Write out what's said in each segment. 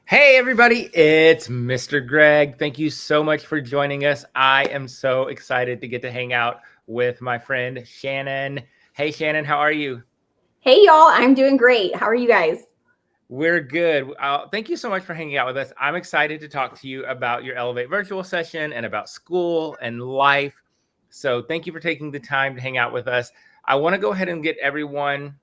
Hey, everybody, it's Mr. Greg. Thank you so much for joining us. I am so excited to get to hang out with my friend Shannon. Hey, Shannon, how are you? Hey, y'all. I'm doing great. How are you guys? We're good. Thank you so much for hanging out with us. I'm excited to talk to you about your Elevate virtual session and about school and life. So thank you for taking the time to hang out with us. I want to go ahead and get everyone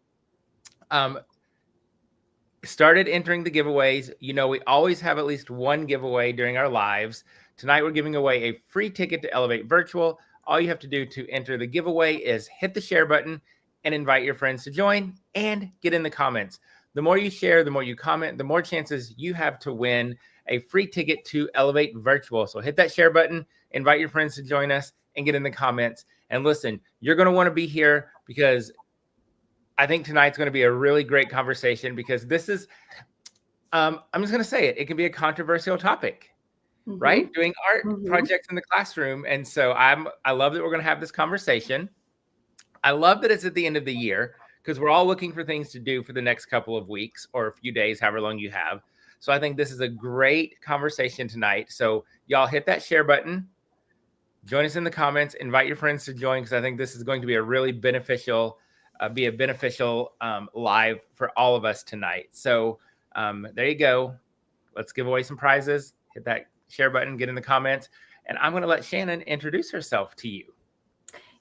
started entering the giveaways. You know, we always have at least one giveaway during our lives. Tonight, we're giving away a free ticket to Elevate Virtual. All you have to do to enter the giveaway is hit the share button and invite your friends to join and get in the comments. The more you share, the more you comment, the more chances you have to win a free ticket to Elevate Virtual. So hit that share button, invite your friends to join us, and get in the comments. And listen, you're going to want to be here because I think tonight's going to be a really great conversation because this is, I'm just going to say it, it can be a controversial topic, right? Doing art projects in the classroom. And so I love that we're going to have this conversation. I love that it's at the end of the year because we're all looking for things to do for the next couple of weeks or a few days, however long you have. So I think this is a great conversation tonight. So y'all hit that share button, join us in the comments, invite your friends to join because I think this is going to be a really beneficial live for all of us tonight. So there you go. Let's give away some prizes. Hit that share button, get in the comments, and I'm going to let Shannon introduce herself to you.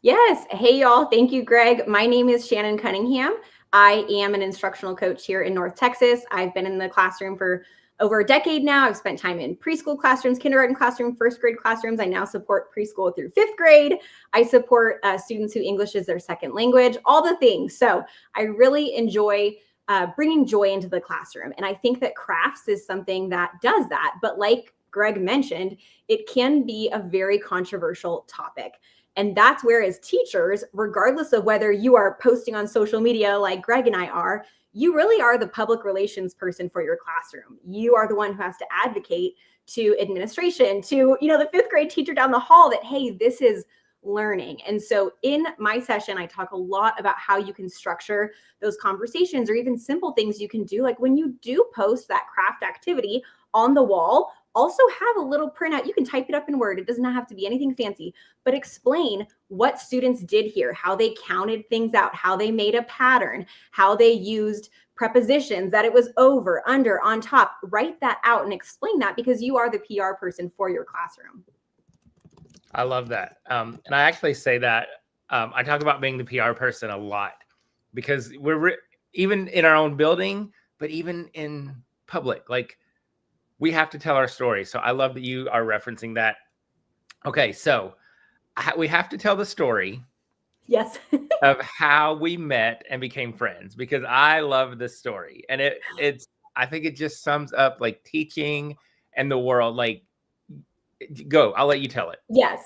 Yes. Hey, y'all. Thank you, Greg. My name is Shannon Cunningham. I am an instructional coach here in North Texas. I've been in the classroom for over a decade now. I've spent time in preschool classrooms, kindergarten classrooms, first grade classrooms. I now support preschool through fifth grade. I support students who English is their second language, all the things. So I really enjoy bringing joy into the classroom. And I think that crafts is something that does that. But like Greg mentioned, it can be a very controversial topic. And that's where, as teachers, regardless of whether you are posting on social media like Greg and I are, you really are the public relations person for your classroom. You are the one who has to advocate to administration, to, the fifth grade teacher down the hall that, hey, this is learning. And so in my session, I talk a lot about how you can structure those conversations or even simple things you can do. Like when you do post that craft activity on the wall, also have a little printout. You can type it up in Word. It does not have to be anything fancy, but explain what students did here, how they counted things out, how they made a pattern, how they used prepositions, that it was over, under, on top. Write that out and explain that because you are the PR person for your classroom. I love that. And I actually say that I talk about being the PR person a lot because we're even in our own building, but even in public, like we have to tell our story. So I love that you are referencing that. Okay, so we have to tell the story. Yes. Of how we met and became friends because I love this story. And I think it just sums up like teaching and the world. Like, go, I'll let you tell it. Yes.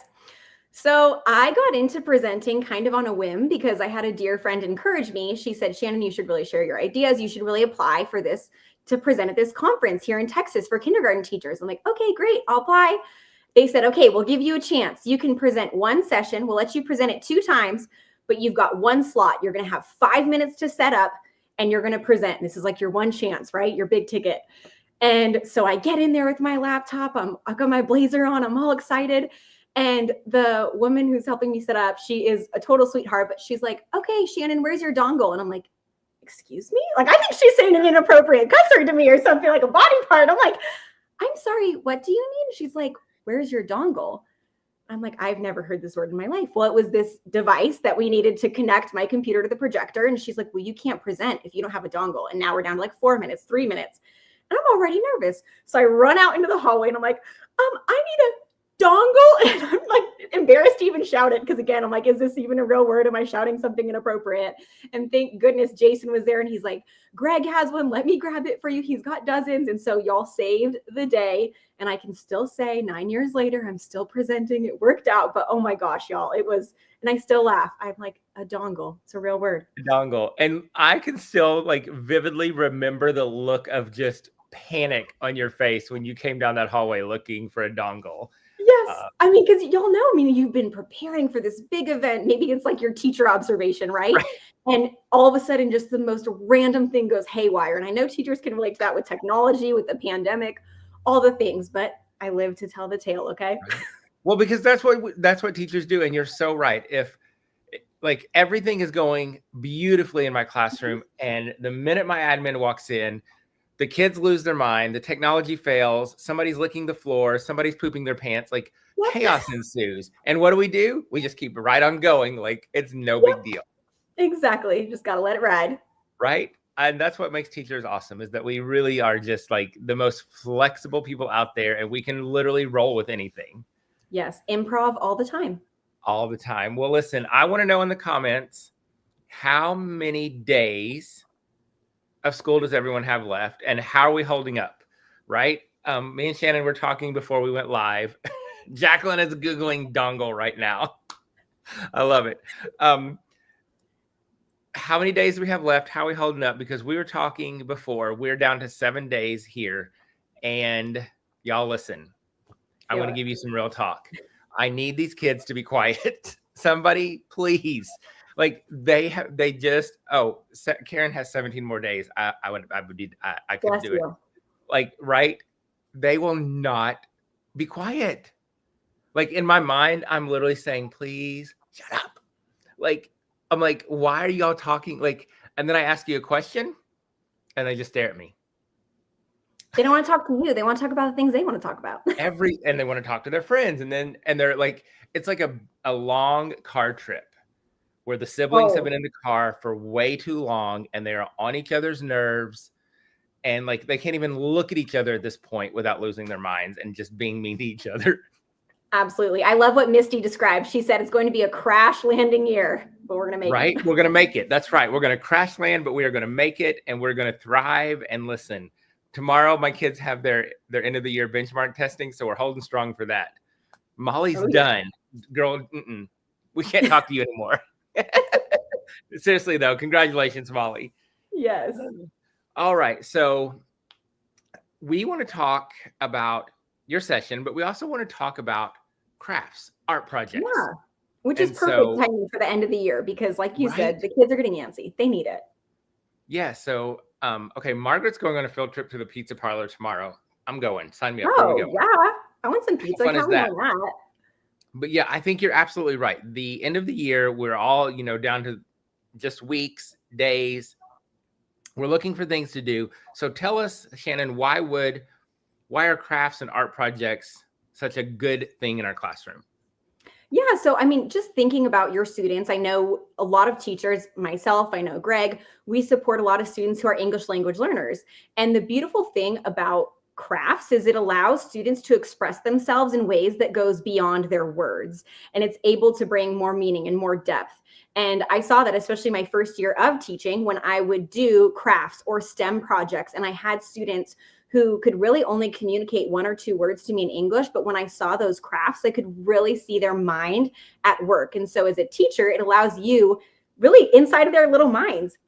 So I got into presenting kind of on a whim because I had a dear friend encourage me. She said, Shannon, you should really share your ideas. You should really apply for this to present at this conference here in Texas for kindergarten teachers. I'm like, okay, great, I'll apply. They said, okay, we'll give you a chance. You can present one session. We'll let you present it 2 times, but you've got one slot. You're going to have 5 minutes to set up and you're going to present. This is like your one chance, right? Your big ticket. And so I get in there with my laptop. I've got my blazer on. I'm all excited. And the woman who's helping me set up, she is a total sweetheart, but she's like, okay, Shannon, where's your dongle? And I'm like, excuse me? Like, I think she's saying an inappropriate cuss word to me or something, like a body part. I'm like, I'm sorry, what do you mean? She's like, where's your dongle? I'm like, I've never heard this word in my life. Well, it was this device that we needed to connect my computer to the projector. And she's like, well, you can't present if you don't have a dongle. And now we're down to like 4 minutes, 3 minutes. And I'm already nervous. So I run out into the hallway and I'm like, I need a dongle. And I'm like embarrassed to even shout it. Because again, I'm like, is this even a real word? Am I shouting something inappropriate? And thank goodness Jason was there and he's like, Greg has one. Let me grab it for you. He's got dozens. And so y'all saved the day. And I can still say 9 years later, I'm still presenting. It worked out. But oh my gosh, y'all, it was, and I still laugh. I'm like, a dongle. It's a real word. A dongle. And I can still like vividly remember the look of just panic on your face when you came down that hallway looking for a dongle. Yes. I mean, because y'all know, I mean, you've been preparing for this big event. Maybe it's like your teacher observation, right? And all of a sudden, just the most random thing goes haywire. And I know teachers can relate to that with technology, with the pandemic, all the things, but I live to tell the tale, okay? Right. Well, because that's what teachers do. And you're so right. If like everything is going beautifully in my classroom, and the minute my admin walks in, the kids lose their mind, the technology fails, somebody's licking the floor, somebody's pooping their pants, like chaos ensues. And what do? We just keep right on going, like it's no big deal. Exactly. Just got to let it ride. Right? And that's what makes teachers awesome, is that we really are just like the most flexible people out there, and we can literally roll with anything. Yes. Improv all the time. All the time. Well, listen, I want to know in the comments, how many days of school does everyone have left, and how are we holding up? Right? Me and Shannon were talking before we went live. Jacqueline is Googling dongle right now. I love it. How many days do we have left? How are we holding up? Because we were talking before, we're down to 7 days here. And y'all listen, I want to give you some real talk. I need these kids to be quiet. Somebody, please. Like Karen has 17 more days. I couldn't do it. Like, right? They will not be quiet. Like in my mind, I'm literally saying, please shut up. Like, I'm like, why are y'all talking? Like, and then I ask you a question and they just stare at me. They don't want to talk to you. They want to talk about the things they want to talk about. And they want to talk to their friends. And they're like, it's like a long car trip where the siblings have been in the car for way too long, and they're on each other's nerves. And like, they can't even look at each other at this point without losing their minds and just being mean to each other. Absolutely. I love what Misty described. She said it's going to be a crash landing year, but we're going to make it. Right? We're going to make it. That's right. We're going to crash land, but we are going to make it, and we're going to thrive. And listen, tomorrow my kids have their end of the year benchmark testing, so we're holding strong for that. Molly's done. Girl, we can't talk to you anymore. Seriously, though, congratulations, Molly. Yes. All right. So we want to talk about your session, but we also want to talk about crafts, art projects. Yeah, which is perfect timing for the end of the year, because like you said, the kids are getting antsy. They need it. Yeah. So, okay, Margaret's going on a field trip to the pizza parlor tomorrow. I'm going. Sign me up. Oh, yeah. I want some pizza. How fun is that? But yeah, I think you're absolutely right. The end of the year, we're all, down to just weeks, days. We're looking for things to do. So tell us, Shannon, why are crafts and art projects such a good thing in our classroom? Yeah. So, I mean, just thinking about your students, I know a lot of teachers, myself, I know Greg, we support a lot of students who are English language learners. And the beautiful thing about crafts is it allows students to express themselves in ways that goes beyond their words, and it's able to bring more meaning and more depth. And I saw that especially my first year of teaching, when I would do crafts or STEM projects, and I had students who could really only communicate 1 or 2 words to me in English, but when I saw those crafts, I could really see their mind at work. And so as a teacher, it allows you really inside of their little minds.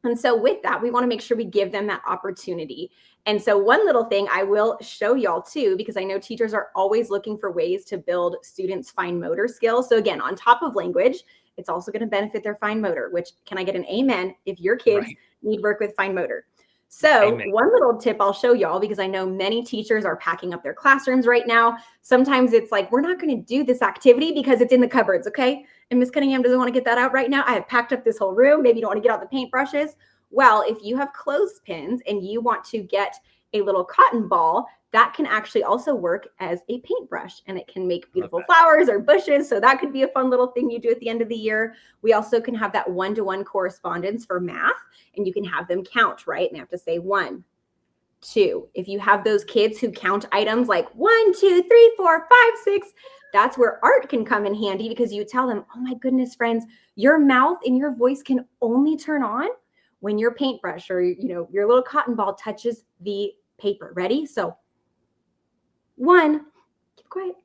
And so with that, we want to make sure we give them that opportunity. And so one little thing I will show y'all too, because I know teachers are always looking for ways to build students' fine motor skills. So again, on top of language, it's also going to benefit their fine motor, which, can I get an amen if your kids need work with fine motor? So one little tip I'll show y'all, because I know many teachers are packing up their classrooms right now. Sometimes it's like, we're not going to do this activity because it's in the cupboards, okay? And Miss Cunningham doesn't want to get that out right now. I have packed up this whole room. Maybe you don't want to get out the paintbrushes. Well, if you have clothespins and you want to get a little cotton ball, that can actually also work as a paintbrush, and it can make beautiful flowers or bushes. So that could be a fun little thing you do at the end of the year. We also can have that 1-to-1 correspondence for math, and you can have them count, right? And they have to say 1, 2. If you have those kids who count items like 1, 2, 3, 4, 5, 6, that's where art can come in handy, because you tell them, oh my goodness, friends, your mouth and your voice can only turn on when your paintbrush or, your little cotton ball touches the paper. Ready? So 1, keep quiet.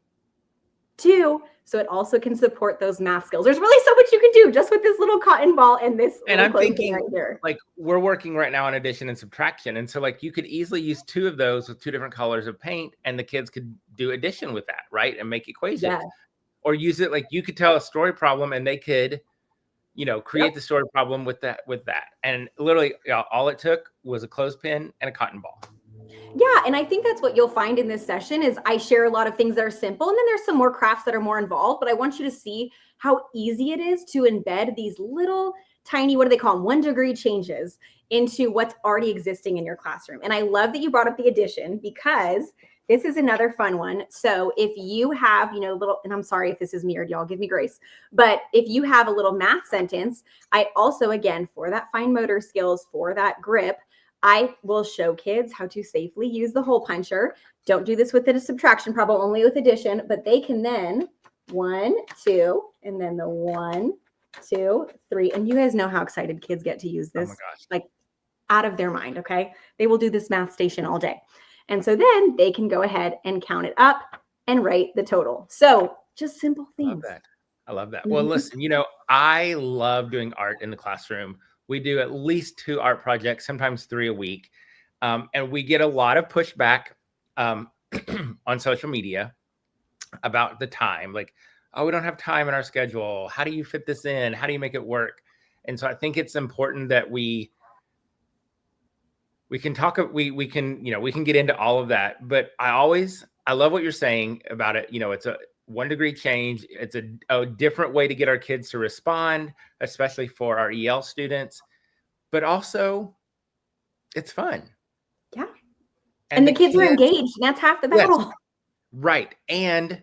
Two, so it also can support those math skills. There's really so much you can do just with this little cotton ball and this And little I'm clothing thinking, right here. like, we're working right now on addition and subtraction. And so, like, you could easily use two of those with two different colors of paint, and the kids could do addition with that, right? And make equations. Yeah. Or use it, like, you could tell a story problem and they could, you know, create the story problem with that. And literally, all it took was a clothespin and a cotton ball. Yeah, and I think that's what you'll find in this session is I share a lot of things that are simple, and then there's some more crafts that are more involved, but I want you to see how easy it is to embed these little tiny, what do they call them, 1-degree changes into what's already existing in your classroom. And I love that you brought up the addition, because this is another fun one. So if you have, you know, little, and I'm sorry if this is mirrored, y'all, give me grace, but if you have a little math sentence, I also, again, for that fine motor skills, for that grip, I will show kids how to safely use the hole puncher. Don't do this with a subtraction problem, only with addition, but they can then 1, 2, and then the 1, 2, 3. And you guys know how excited kids get to use this. Oh my gosh. Like out of their mind, okay? They will do this math station all day. And so then they can go ahead and count it up and write the total. So just simple things. I love that. Well, listen, you know, I love doing art in the classroom. We do at least 2 art projects, sometimes 3 a week. And we get a lot of pushback on social media about the time. Like, oh, we don't have time in our schedule. How do you fit this in? How do you make it work? And so I think it's important that we can talk, we can, you know, we can get into all of that. But I love what you're saying about it. You know, it's a 1-degree change. It's a different way to get our kids to respond, especially for our EL students, but also it's fun. Yeah. And the kids are engaged, and that's half the battle. Yes, right. And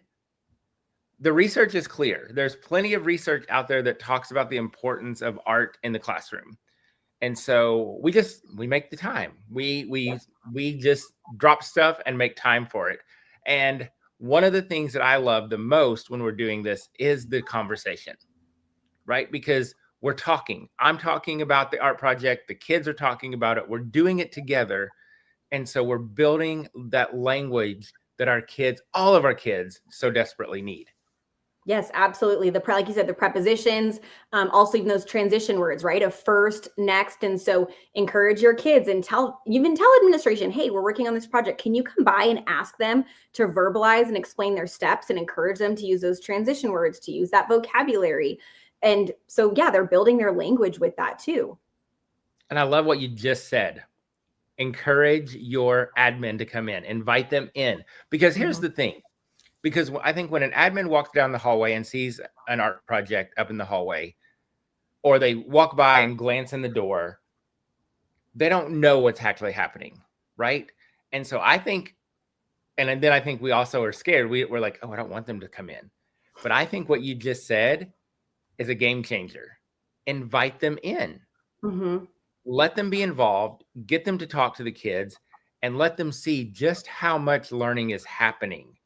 the research is clear. There's plenty of research out there that talks about the importance of art in the classroom. And so we make the time. We just drop stuff and make time for it. And one of the things that I love the most when we're doing this is the conversation, right? Because we're talking. I'm talking about the art project. The kids are talking about it. We're doing it together. And so we're building that language that our kids, all of our kids, so desperately need. Yes, absolutely. Like you said, the prepositions, also even those transition words, right? Of first, next. And so encourage your kids and tell administration, hey, we're working on this project. Can you come by and ask them to verbalize and explain their steps, and encourage them to use those transition words, to use that vocabulary. And so, yeah, they're building their language with that too. And I love what you just said. Encourage your admin to come in, invite them in, because here's the thing. Because I think when an admin walks down the hallway and sees an art project up in the hallway, or they walk by and glance in the door, they don't know what's actually happening, right? And so I think, and then I think we also are scared. We're like, oh, I don't want them to come in. But I think what you just said is a game changer. Invite them in. Mm-hmm. Let them be involved, get them to talk to the kids, and let them see just how much learning is happening.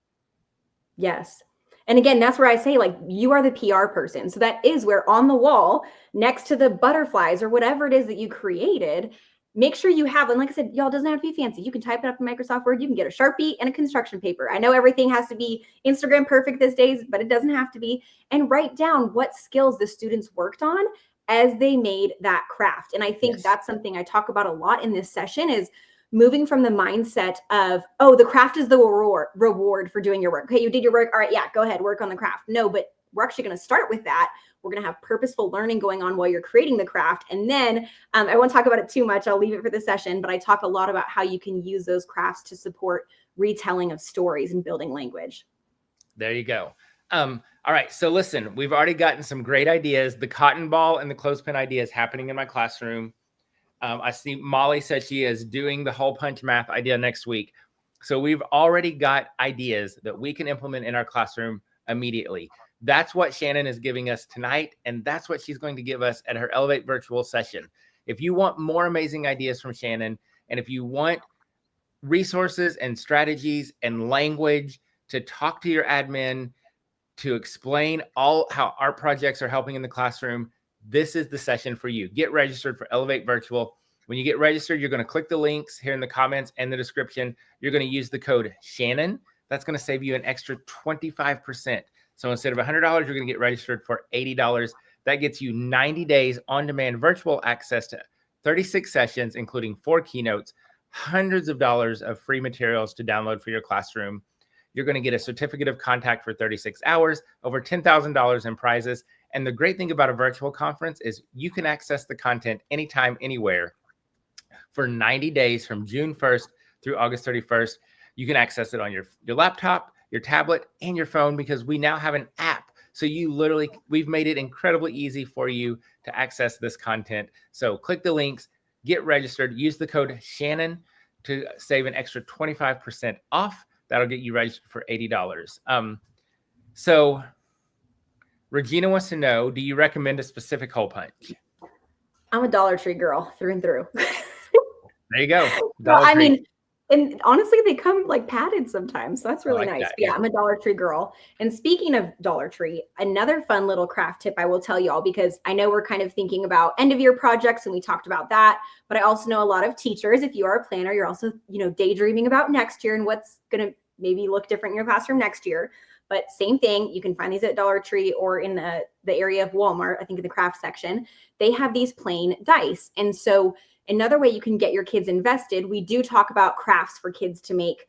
Yes. And again, that's where I say, like, you are the PR person. So that is where on the wall next to the butterflies or whatever it is that you created, make sure you have, and like I said, y'all, doesn't have to be fancy. You can type it up in Microsoft Word. You can get a Sharpie and a construction paper. I know everything has to be Instagram perfect these days, but it doesn't have to be. And write down what skills the students worked on as they made that craft. And I think that's something I talk about a lot in this session, is moving from the mindset of, oh, the craft is the reward for doing your work. Okay, you did your work. All right, yeah, go ahead, work on the craft. No, but we're actually going to start with that. We're going to have purposeful learning going on while you're creating the craft. And then I won't talk about it too much. I'll leave it for the session, but I talk a lot about how you can use those crafts to support retelling of stories and building language. There you go. All right, so listen, we've already gotten some great ideas. The cotton ball and the clothespin idea is happening in my classroom. I see Molly said she is doing the hole punch math idea next week. So we've already got ideas that we can implement in our classroom immediately. That's what Shannon is giving us tonight, and that's what she's going to give us at her Elevate virtual session. If you want more amazing ideas from Shannon, and if you want resources and strategies and language to talk to your admin, to explain all how art projects are helping in the classroom, this is the session for you. Get registered for Elevate Virtual. When you get registered, you're going to click the links here in the comments and the description. You're going to use the code Shannon. That's going to save you an extra 25%. So instead of $100, you're going to get registered for $80. That gets you 90 days on-demand virtual access to 36 sessions, including 4 keynotes, hundreds of dollars of free materials to download for your classroom. You're going to get a certificate of contact for 36 hours, over $10,000 in prizes. And the great thing about a virtual conference is you can access the content anytime, anywhere for 90 days from June 1st through August 31st. You can access it on your laptop, your tablet, and your phone, because we now have an app. So we've made it incredibly easy for you to access this content. So click the links, get registered, use the code Shannon to save an extra 25% off. That'll get you registered for $80. So Regina wants to know, do you recommend a specific hole punch? I'm a Dollar Tree girl through and through. There you go. Well, I mean, and honestly, they come like padded sometimes. So that's really nice. But yeah, I'm a Dollar Tree girl. And speaking of Dollar Tree, another fun little craft tip I will tell y'all, because I know we're kind of thinking about end of year projects and we talked about that. But I also know a lot of teachers, if you are a planner, you're also, daydreaming about next year and what's going to maybe look different in your classroom next year. But same thing, you can find these at Dollar Tree or in the area of Walmart, I think in the craft section. They have these plain dice. And so another way you can get your kids invested, we do talk about crafts for kids to make,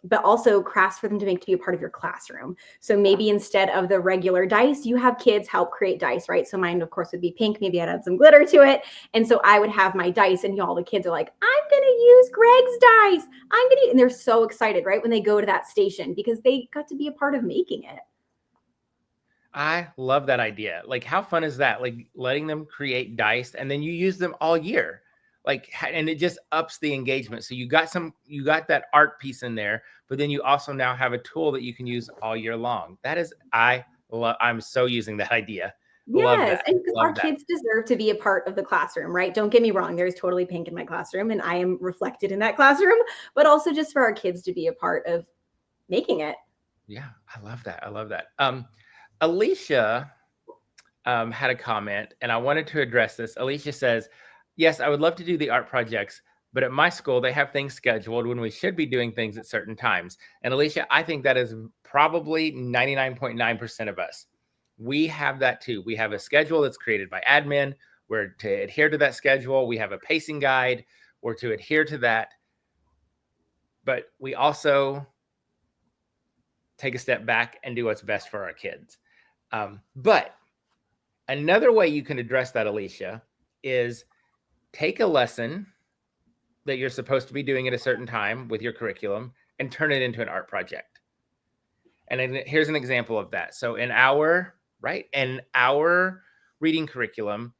but also crafts for them to make to be a part of your classroom. So maybe instead of the regular dice, you have kids help create dice, right? So mine, of course, would be pink. Maybe I'd add some glitter to it. And so I would have my dice, and y'all, the kids are like, I'm going to use Greg's dice. And they're so excited, right? When they go to that station, because they got to be a part of making it. I love that idea. Like, how fun is that? Like, letting them create dice and then you use them all year. Like, and it just ups the engagement. So you got that art piece in there, but then you also now have a tool that you can use all year long. I'm so using that idea. Yes, and our kids deserve to be a part of the classroom, right? Don't get me wrong. There's totally pink in my classroom and I am reflected in that classroom, but also just for our kids to be a part of making it. Yeah, I love that. Alicia had a comment, and I wanted to address this. Alicia says, yes, I would love to do the art projects, but at my school, they have things scheduled when we should be doing things at certain times. And Alicia, I think that is probably 99.9% of us. We have that too. We have a schedule that's created by admin. We're to adhere to that schedule. We have a pacing guide. We're to adhere to that. But we also take a step back and do what's best for our kids. But another way you can address that, Alicia, is take a lesson that you're supposed to be doing at a certain time with your curriculum and turn it into an art project. And here's an example of that. So in our reading curriculum,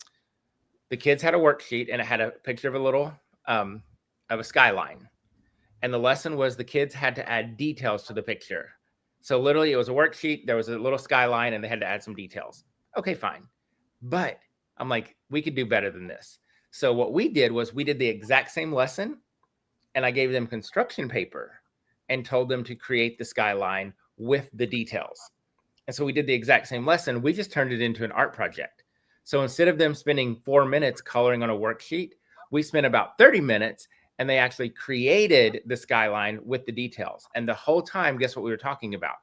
the kids had a worksheet and it had a picture of of a skyline. And the lesson was the kids had to add details to the picture. So literally it was a worksheet, there was a little skyline, and they had to add some details. Okay, fine. But I'm like, we could do better than this. So what we did was we did the exact same lesson, and I gave them construction paper and told them to create the skyline with the details. And so we did the exact same lesson. We just turned it into an art project. So instead of them spending 4 minutes coloring on a worksheet, we spent about 30 minutes and they actually created the skyline with the details. And the whole time, guess what we were talking about?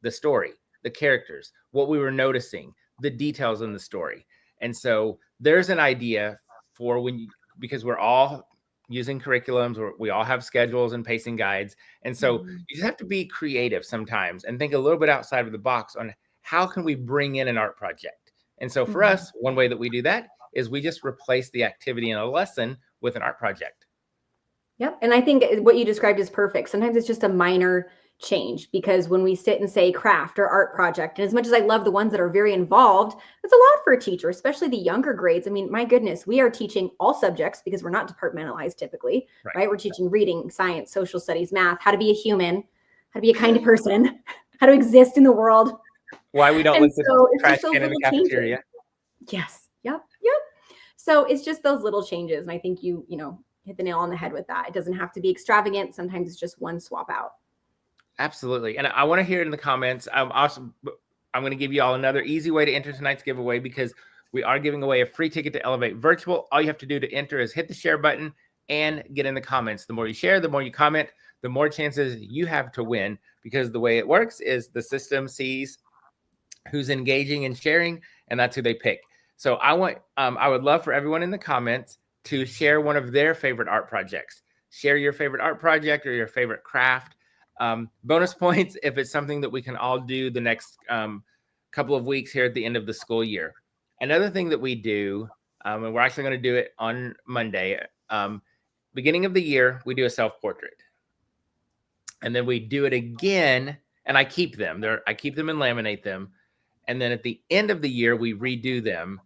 The story, the characters, what we were noticing, the details in the story. And so there's an idea for because we're all using curriculums, or we all have schedules and pacing guides. And so you just have to be creative sometimes and think a little bit outside of the box on how can we bring in an art project. And so for us, one way that we do that is we just replace the activity in a lesson with an art project. Yep. And I think what you described is perfect. Sometimes it's just a minor change, because when we sit and say craft or art project, and as much as I love the ones that are very involved, it's a lot for a teacher, especially the younger grades. I mean, my goodness, we are teaching all subjects because we're not departmentalized typically, right? We're teaching reading, science, social studies, math, how to be a human, how to be a kind person, how to exist in the world. Why we don't look at the trash can in the cafeteria. Yes. Yep. So it's just those little changes. And I think you hit the nail on the head with that. It doesn't have to be extravagant. Sometimes it's just one swap out. Absolutely. And I want to hear it in the comments. I'm going to give you all another easy way to enter tonight's giveaway, because we are giving away a free ticket to Elevate Virtual. All you have to do to enter is hit the share button and get in the comments. The more you share, the more you comment, the more chances you have to win, because the way it works is the system sees who's engaging and sharing, and that's who they pick. So I would love for everyone in the comments to share one of their favorite art projects. Share your favorite art project or your favorite craft. Bonus points if it's something that we can all do the next couple of weeks here at the end of the school year. Another thing that we do, and we're actually going to do it on Monday, beginning of the year, we do a self-portrait. And then we do it again, and I keep them. I keep them and laminate them. And then at the end of the year, we redo them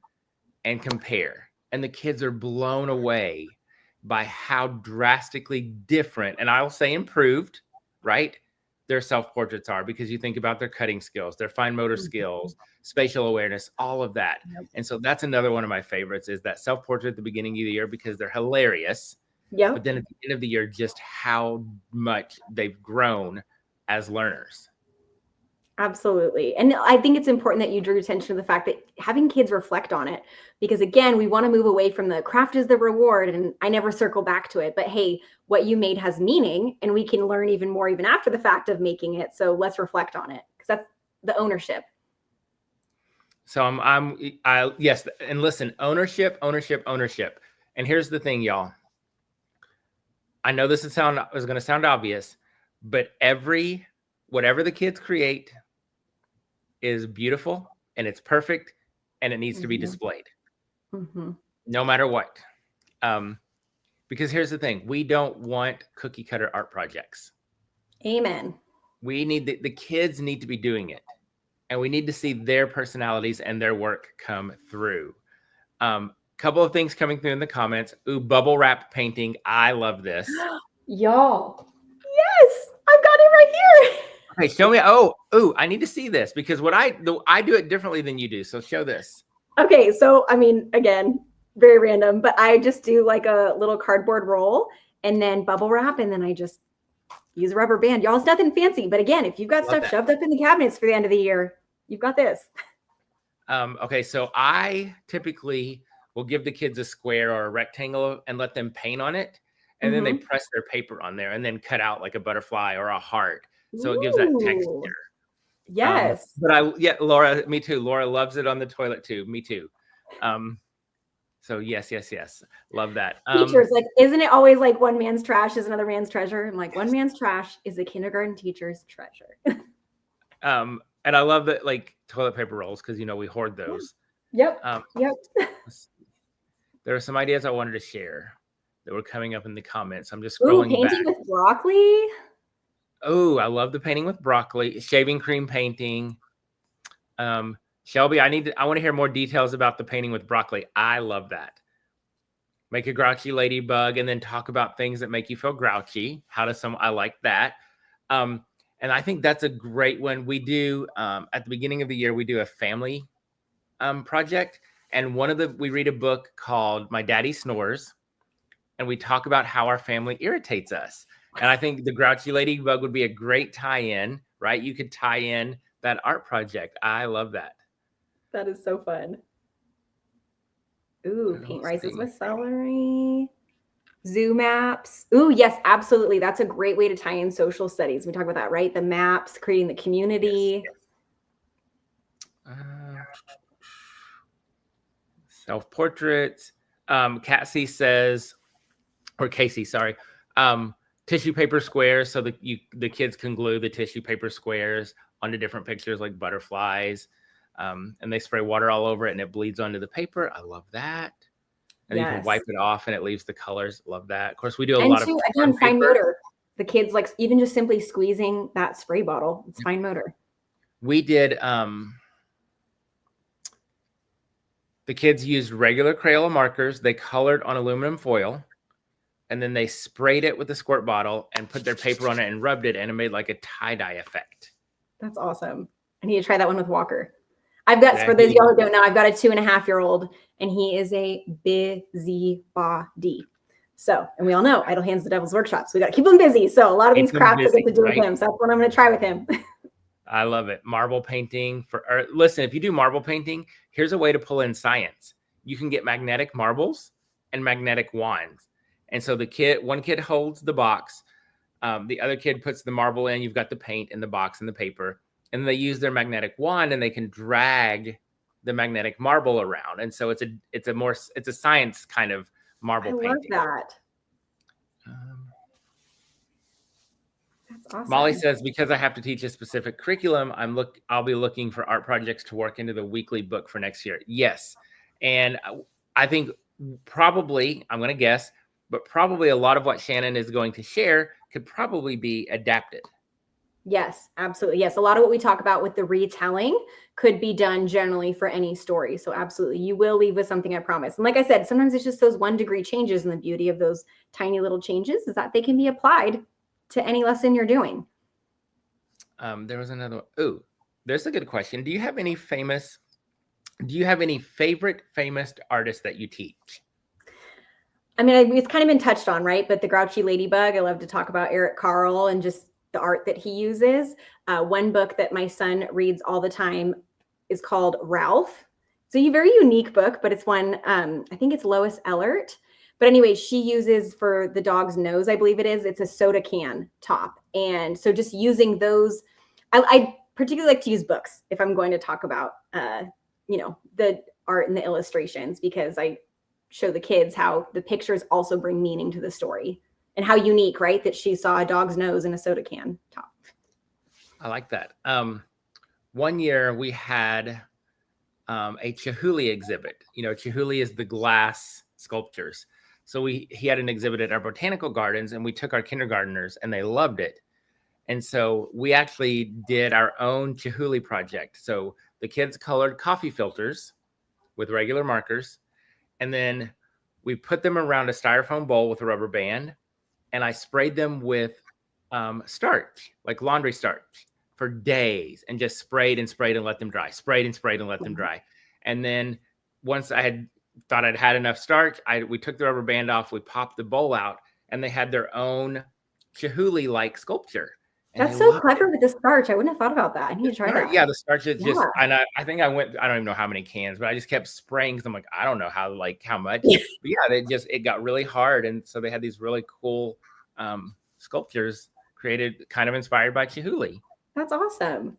and compare. And the kids are blown away by how drastically different, and I'll say improved, right, their self-portraits are, because you think about their cutting skills, their fine motor skills, spatial awareness, all of that. Yep. And so that's another one of my favorites, is that self-portrait at the beginning of the year, because they're hilarious. Yeah. But then at the end of the year, just how much they've grown as learners. Absolutely. And I think it's important that you drew attention to the fact that having kids reflect on it, because again, we want to move away from the craft is the reward, and I never circle back to it, but hey, what you made has meaning, and we can learn even more even after the fact of making it. So let's reflect on it, because that's the ownership. So yes. And listen, ownership. And here's the thing, y'all. I know this is going to sound obvious, but whatever the kids create is beautiful, and it's perfect, and it needs to be displayed, no matter what. Because here's the thing, we don't want cookie cutter art projects. Amen. We need the kids need to be doing it, and we need to see their personalities and their work come through. Couple of things coming through in the comments. Ooh, bubble wrap painting. I love this. Y'all. Yes, I've got it right here. Okay, show me. Oh, I need to see this, because I do it differently than you do. So show this. Okay, so I mean, again, very random, but I just do like a little cardboard roll and then bubble wrap, and then I just use a rubber band. Y'all, it's nothing fancy, but again, if you've got stuff shoved up in the cabinets for the end of the year, you've got this. Okay, so I typically will give the kids a square or a rectangle and let them paint on it, and then they press their paper on there and then cut out like a butterfly or a heart. So it gives that texture. Yes. Laura, me too. Laura loves it on the toilet too. Me too. So yes. Love that. Teachers, like, isn't it always like one man's trash is another man's treasure? I'm like, one man's trash is a kindergarten teacher's treasure. And I love that, like, toilet paper rolls, because we hoard those. Yep. Yep. There are some ideas I wanted to share that were coming up in the comments. I'm just scrolling painting with broccoli. Oh, I love the painting with broccoli. Shaving cream painting. Shelby, I want to hear more details about the painting with broccoli. I love that. Make a grouchy ladybug and then talk about things that make you feel grouchy. I like that. And I think that's a great one. We do, at the beginning of the year, we do a family project. And we read a book called My Daddy Snores. And we talk about how our family irritates us. And I think the grouchy ladybug would be a great tie-in, right? You could tie in that art project. I love that. That is so fun. Ooh, paint rices with celery. Zoo maps. Ooh, yes, absolutely. That's a great way to tie in social studies. We talk about that, right? The maps, creating the community. Yes. Self-portraits. Casey, sorry. Tissue paper squares, so that the kids can glue the tissue paper squares onto different pictures like butterflies, and they spray water all over it and it bleeds onto the paper. I love that. And you can wipe it off and it leaves the colors. Love that. Of course, we do a lot of fine motor. The kids, like, even just simply squeezing that spray bottle, it's fine motor. We did. The kids used regular Crayola markers. They colored on aluminum foil. And then they sprayed it with a squirt bottle and put their paper on it and rubbed it, and it made like a tie-dye effect. That's awesome. I need to try that one with Walker. For those of y'all who don't know, I've got a 2.5-year-old, and he is a busybody. So, and we all know idle hands, the devil's workshop. So we got to keep him busy. So a lot of these crafts we get to do with him. So that's what I'm going to try with him. I love it. Marble painting listen, if you do marble painting, here's a way to pull in science. You can get magnetic marbles and magnetic wands. And so one kid holds the box. The other kid puts the marble in. You've got the paint in the box and the paper. And they use their magnetic wand and they can drag the magnetic marble around. And so it's a science kind of marble painting. I love that. That's awesome. Molly says, because I have to teach a specific curriculum, I'll be looking for art projects to work into the weekly book for next year. Yes. And I think probably, I'm going to guess, but probably a lot of what Shannon is going to share could probably be adapted. Yes, absolutely. Yes. A lot of what we talk about with the retelling could be done generally for any story. So absolutely, you will leave with something, I promise. And like I said, sometimes it's just those 1 degree changes, and the beauty of those tiny little changes is that they can be applied to any lesson you're doing. There was another one. Oh, there's a good question. Do you have any favorite famous artists that you teach? I mean, it's kind of been touched on, right? But the Grouchy Ladybug, I love to talk about Eric Carle and just the art that he uses. One book that my son reads all the time is called Ralph. It's a very unique book, but it's one, I think it's Lois Ehlert. But anyway, she uses for the dog's nose, I believe it's a soda can top. And so just using those, I particularly like to use books if I'm going to talk about, the art and the illustrations, because I show the kids how the pictures also bring meaning to the story, and how unique, right? That she saw a dog's nose in a soda can top. I like that. One year we had a Chihuly exhibit. Chihuly is the glass sculptures. So he had an exhibit at our botanical gardens, and we took our kindergartners and they loved it. And so we actually did our own Chihuly project. So the kids colored coffee filters with regular markers, and then we put them around a styrofoam bowl with a rubber band, and I sprayed them with starch, like laundry starch, for days, and just sprayed and let them dry, sprayed and let them dry. And then once I had thought I'd had enough starch, we took the rubber band off, we popped the bowl out, and they had their own Chihuly-like sculpture. That's so clever with the starch. I wouldn't have thought about that. I need to try that. Yeah, the starch is just, and I think I don't even know how many cans, but I just kept spraying because I'm like, I don't know how much. But yeah, it got really hard. And so they had these really cool sculptures created, kind of inspired by Chihuly. That's awesome.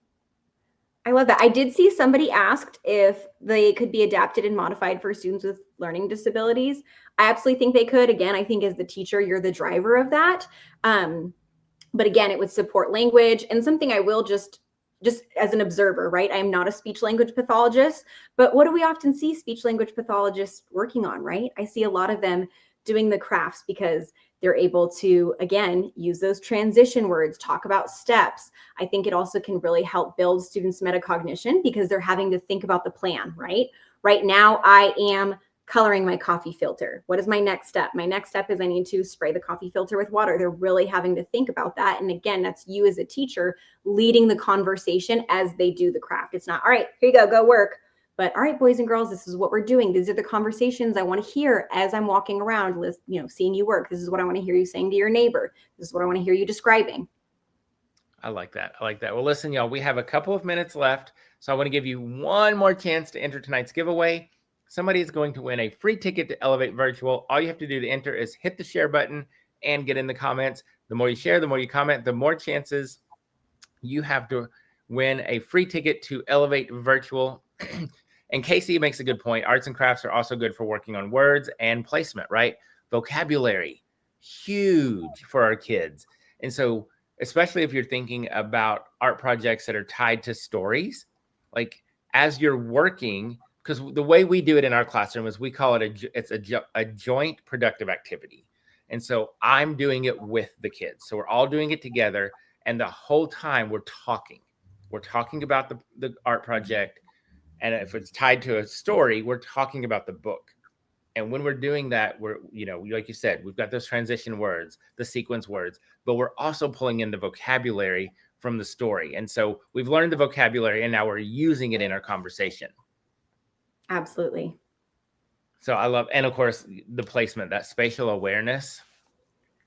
I love that. I did see somebody asked if they could be adapted and modified for students with learning disabilities. I absolutely think they could. Again, I think as the teacher, you're the driver of that. But again, it would support language, and something I will just as an observer, right? I'm not a speech language pathologist, but what do we often see speech language pathologists working on, right? I see a lot of them doing the crafts because they're able to, again, use those transition words, talk about steps. I think it also can really help build students' metacognition because they're having to think about the plan, right? Right now, I am coloring my coffee filter. What is my next step? My next step is I need to spray the coffee filter with water. They're really having to think about that. And again, that's you as a teacher leading the conversation as they do the craft. It's not, all right, here you go work. But all right, boys and girls, this is what we're doing. These are the conversations I want to hear as I'm walking around, seeing you work. This is what I want to hear you saying to your neighbor. This is what I want to hear you describing. I like that. Well, listen, y'all, we have a couple of minutes left. So I want to give you one more chance to enter tonight's giveaway. Somebody is going to win a free ticket to Elevate Virtual. All you have to do to enter is hit the share button and get in the comments. The more you share, the more you comment, the more chances you have to win a free ticket to Elevate Virtual. And Casey makes a good point. Arts and crafts are also good for working on words and placement, right? Vocabulary, huge for our kids. And so, especially if you're thinking about art projects that are tied to stories, like as you're working, because the way we do it in our classroom is we call it a joint productive activity. And so I'm doing it with the kids. So we're all doing it together. And the whole time we're talking about the art project. And if it's tied to a story, we're talking about the book. And when we're doing that, we're, like you said, we've got those transition words, the sequence words, but we're also pulling in the vocabulary from the story. And so we've learned the vocabulary and now we're using it in our conversation. Absolutely. So I love, and of course, the placement, that spatial awareness.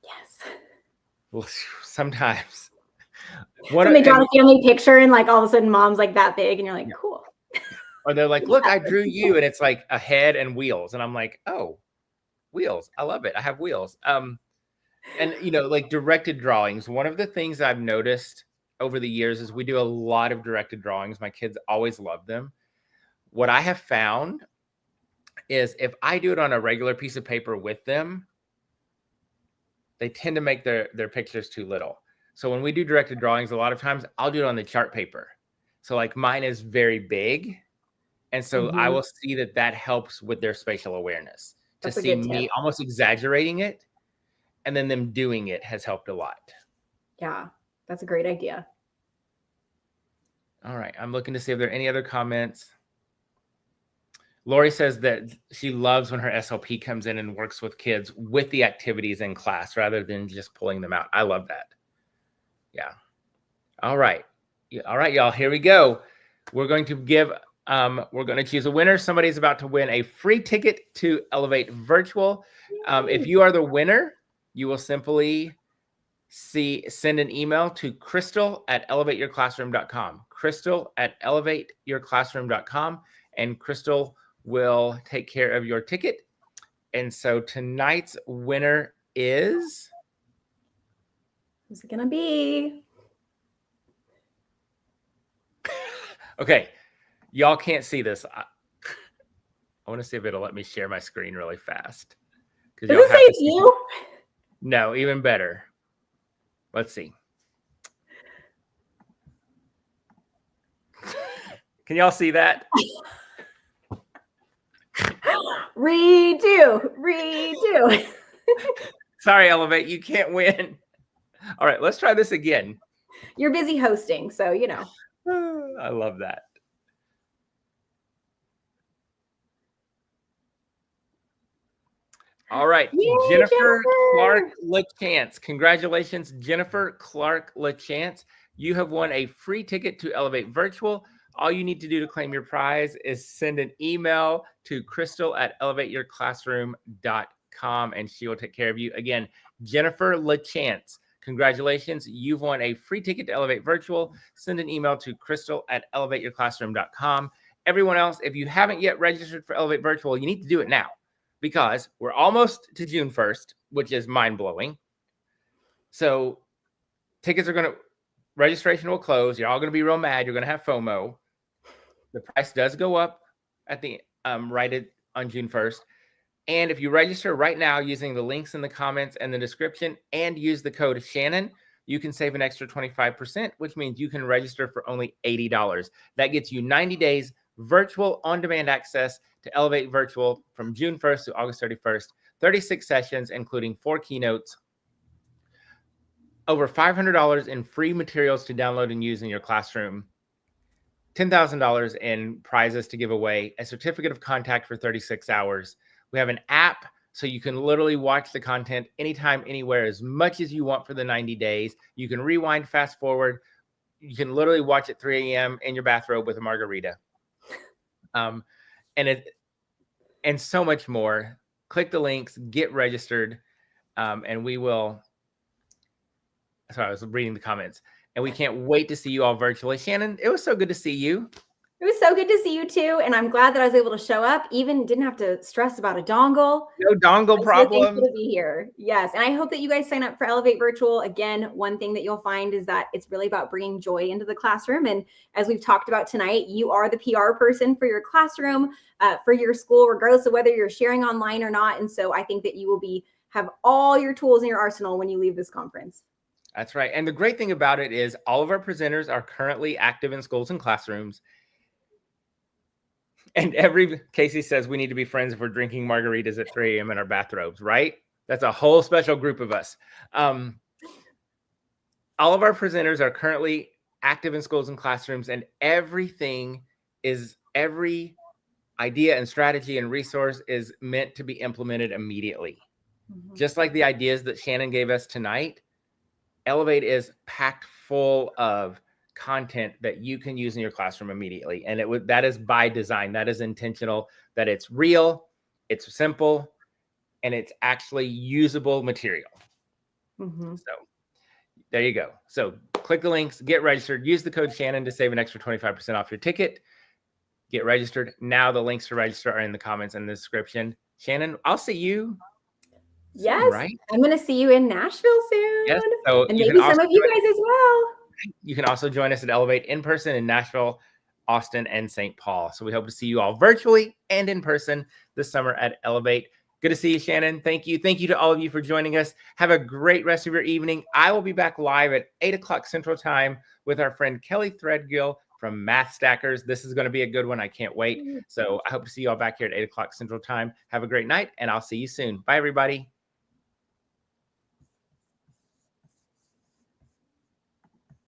Yes. Well, sometimes. Somebody draw a family picture and all of a sudden mom's that big and you're like, cool. Or they're like, look, I drew you. And it's like a head and wheels. And I'm like, oh, Wheels. I love it. I have wheels. And like directed drawings. One of the things I've noticed over the years is we do a lot of directed drawings. My kids always love them. What I have found is if I do it on a regular piece of paper with them, they tend to make their pictures too little. So when we do directed drawings, a lot of times I'll do it on the chart paper. So like mine is very big. And so I will see that helps with their spatial awareness. That's to see me almost exaggerating it and then them doing it has helped a lot. Yeah, that's a great idea. All right. I'm looking to see if there are any other comments. Lori says that she loves when her SLP comes in and works with kids with the activities in class rather than just pulling them out. I love that. Yeah. All right. All right, y'all. Here we go. We're going to we're going to choose a winner. Somebody's about to win a free ticket to Elevate Virtual. If you are the winner, you will simply send an email to crystal@elevateyourclassroom.com. crystal@elevateyourclassroom.com. And Crystal will take care of your ticket. And so tonight's winner is... Who's it going to be? Okay. Y'all can't see this. I want to see if it'll let me share my screen really fast. Does it say it's you? No, even better. Let's see. Can y'all see that? Redo. Sorry, Elevate, you can't win. All right, let's try this again. You're busy hosting, so I love that. All right, Yay, Jennifer Clark LaChance. Congratulations, Jennifer Clark LaChance. You have won a free ticket to Elevate Virtual. All you need to do to claim your prize is send an email to crystal@elevateyourclassroom.com and she will take care of you. Again, Jennifer LaChance. Congratulations. You've won a free ticket to Elevate Virtual. Send an email to crystal@elevateyourclassroom.com. Everyone else, if you haven't yet registered for Elevate Virtual, you need to do it now because we're almost to June 1st, which is mind-blowing. So registration will close. You're all going to be real mad. You're going to have FOMO. The price does go up at the on June 1st. And if you register right now using the links in the comments and the description and use the code Shannon, you can save an extra 25%, which means you can register for only $80. That gets you 90 days virtual on-demand access to Elevate Virtual from June 1st to August 31st, 36 sessions, including 4 keynotes, over $500 in free materials to download and use in your classroom, $10,000 in prizes to give away, a certificate of contact for 36 hours. We have an app so you can literally watch the content anytime, anywhere, as much as you want for the 90 days. You can rewind, fast forward. You can literally watch at 3 a.m. in your bathrobe with a margarita. And so much more. Click the links, get registered, and we will... Sorry, I was reading the comments. And we can't wait to see you all virtually. Shannon, it was so good to see you. It was so good to see you too. And I'm glad that I was able to show up, even didn't have to stress about a dongle. No dongle problem. To be here. Yes. And I hope that you guys sign up for Elevate Virtual. Again, one thing that you'll find is that it's really about bringing joy into the classroom. And as we've talked about tonight, you are the PR person for your classroom, for your school, regardless of whether you're sharing online or not. And so I think that you will have all your tools in your arsenal when you leave this conference. That's right. And the great thing about it is all of our presenters are currently active in schools and classrooms. And Casey says we need to be friends if we're drinking margaritas at 3 a.m. in our bathrobes, right? That's a whole special group of us. All of our presenters are currently active in schools and classrooms, and every idea and strategy and resource is meant to be implemented immediately. Mm-hmm. Just like the ideas that Shannon gave us tonight, Elevate is packed full of content that you can use in your classroom immediately. And that is by design. That is intentional, that it's real, it's simple, and it's actually usable material. Mm-hmm. So there you go. So click the links, get registered, use the code Shannon to save an extra 25% off your ticket. Get registered. Now the links to register are in the comments and the description. Shannon, I'll see you Yes, right. I'm going to see you in Nashville soon. Yes. So And you can maybe also some of you guys as well. You can also join us at Elevate in person in Nashville, Austin, and St. Paul. So we hope to see you all virtually and in person this summer at Elevate. Good to see you, Shannon. Thank you. Thank you to all of you for joining us. Have a great rest of your evening. I will be back live at 8 o'clock Central Time with our friend Kelly Threadgill from Math Stackers. This is going to be a good one. I can't wait. So I hope to see you all back here at 8 o'clock Central Time. Have a great night, and I'll see you soon. Bye, everybody.